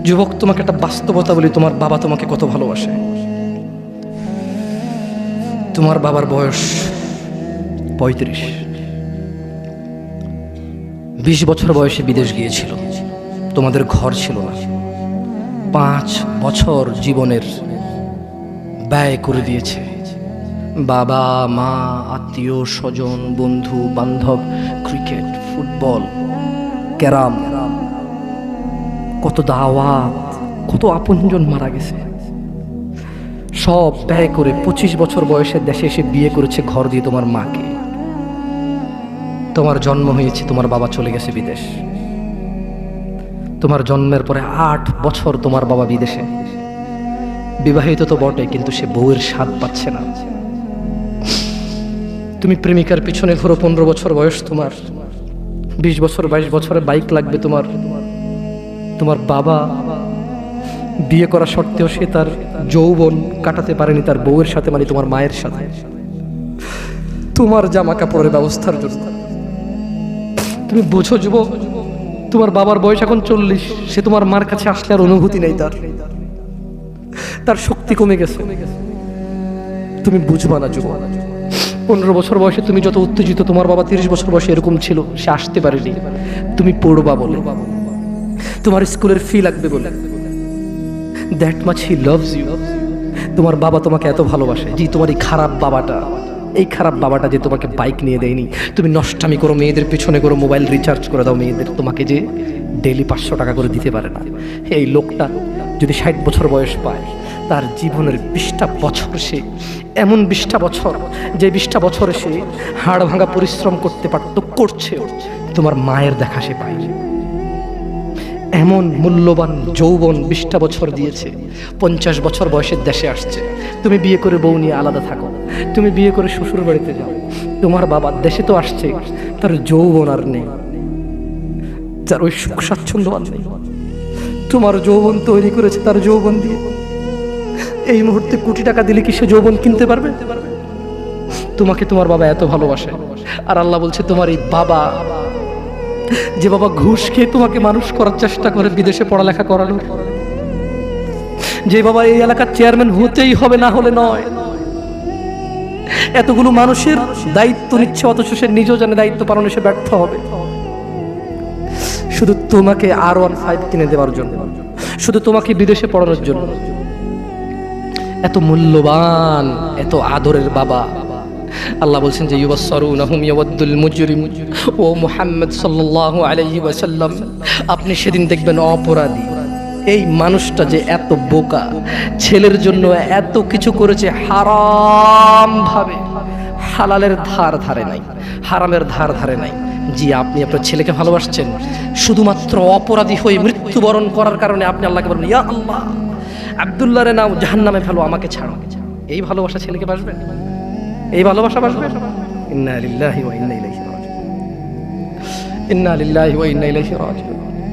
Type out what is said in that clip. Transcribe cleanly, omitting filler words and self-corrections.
যুবক, তোমাকে একটা বাস্তবতা বলি, তোমার বাবা তোমাকে কত ভালোবাসে। তোমার বাবার বয়স 35। 20 বছর বয়সে বিদেশ গিয়েছিল, তোমাদের ঘর ছিল না। 5 বছর জীবনের ব্যয় করে দিয়েছে। বাবা মা, আত্মীয় স্বজন, বন্ধু বান্ধব, ক্রিকেট, ফুটবল, ক্যারাম, কত দাওয়াত, কত আপনজন মারা গেছে। সব ব্যয় করে 25 বছর বয়সে দেশে এসে বিয়ে করেছে, ঘর দিয়ে তোমার মাকে। তোমার জন্ম হয়েছে, তোমার বাবা চলে গেছে বিদেশ। তোমার জন্মের পরে 8 বছর তোমার বাবা বিদেশে। বিবাহিত তো বটে, কিন্তু সে বউয়ের স্বাদ পাচ্ছে না। তুমি প্রেমিকার পিছনে ঘোরো, 15 বছর বয়স তোমার। 20 বছর 22 বছরে বাইক লাগবে তোমার। তোমার বাবা বিয়ে করা সত্ত্বেও সে তার যৌবন কাটাতে পারেনি তার বউয়ের সাথে, মানে তোমার মায়ের সাথে, তোমার জামা কাপড়ের ব্যবস্থার জন্য। তুমি বোঝো যুবক, তোমার বাবার বয়স এখন 40, সে তোমার মার কাছে আসলে আর অনুভূতি নেই, তার শক্তি কমে গেছে। তুমি বুঝবা না যুবক। 15 বছর বয়সে তুমি যত উত্তেজিত, তোমার বাবা 30 বছর বয়সে এরকম ছিল, সে আসতে পারেনি। তুমি পড়বা বলে, তোমার স্কুলের ফি লাগবে বলে, that much he loves you. তোমার বাবা তোমাকে এত ভালোবাসে। জি, তোমার এই খারাপ বাবাটা যে তোমাকে বাইক নিয়ে দেয়নি, তুমি নষ্টামি করো, মেয়েদের পিছনে করো, মোবাইল রিচার্জ করে দাও মেয়েদের, তোমাকে যে ডেইলি 500 টাকা করে দিতে পারে না। এই লোকটা যদি 60 বছর বয়স পায়, তার জীবনের 20টা বছর সে এমন 20টা বছর, যে 20টা বছরে সে হাড় ভাঙা পরিশ্রম করতে পারত, করছে, তোমার মায়ের দেখা সে পায়। এমন মূল্যবান যৌবন 20টা বছর দিয়েছে। 50 বছর বয়সের দেশে আসছে। তুমি বিয়ে করে বউ নিয়ে আলাদা থাকো, তুমি বিয়ে করে শ্বশুর বাড়িতে যাও। তোমার বাবা দেশে তো আসছে, তার যৌবন আর নেই, তার ওই সুখ স্বাচ্ছন্দ্য আর নেই। তোমার যৌবন তৈরি করেছে তার যৌবন দিয়ে। এই মুহূর্তে কোটি টাকা দিলে কি সে যৌবন কিনতে পারবে? তোমাকে তোমার বাবা এত ভালোবাসে। আর আল্লাহ বলছে, তোমার এই বাবা, যে বাবা ঘুষ খেয়ে তোমাকে মানুষ করার চেষ্টা করে বিদেশে পড়ালেখা করানোর, যে বাবা এই এলাকার চেয়ারম্যান হতেই হবে, না হলে নয়, এতগুলো মানুষের দায়িত্ব নিচ্ছে, অথচ সে নিজেও জানে দায়িত্ব পালনে সে ব্যর্থ হবে, শুধু তোমাকে R15 কিনে দেওয়ার জন্য, শুধু তোমাকে বিদেশে পড়ানোর জন্য। এত মূল্যবান, এত আদরের বাবা। আল্লাহ বলছেন যে ইউবাসসারুনাহুম ইয়াওয়াদ্দুল মুজরিম ও মুহাম্মদ সাল্লাল্লাহু আলাইহি ওয়াসাল্লাম, আপনি সেদিন দেখবেন অপরাধী এই মানুষটা যে এত বোকা, ছেলের জন্য এত কিছু করেছে হারাম ভাবে, হালালের ধার ধারে নাই, হারামের ধার ধারে নাই। জি, আপনি আপনার ছেলেকে ভালোবাসছেন, শুধুমাত্র অপরাধী হয়ে মৃত্যুবরণ করার কারণে আপনি আল্লাহকে বলেন, ইয়া আল্লাহ, আব্দুল্লাহ রে নাও, জাহান্নামে ফেলো, আমাকে ছাড়ো। এই ভালোবাসা ছেলেকে বাসবে? এই ভালোবাসা বাসবে? ইন্না লিল্লাহি ওয়া ইন্না ইলাইহি রাজিউন। ইন্না লিল্লাহি ওয়া ইন্না ইলাইহি রাজিউন।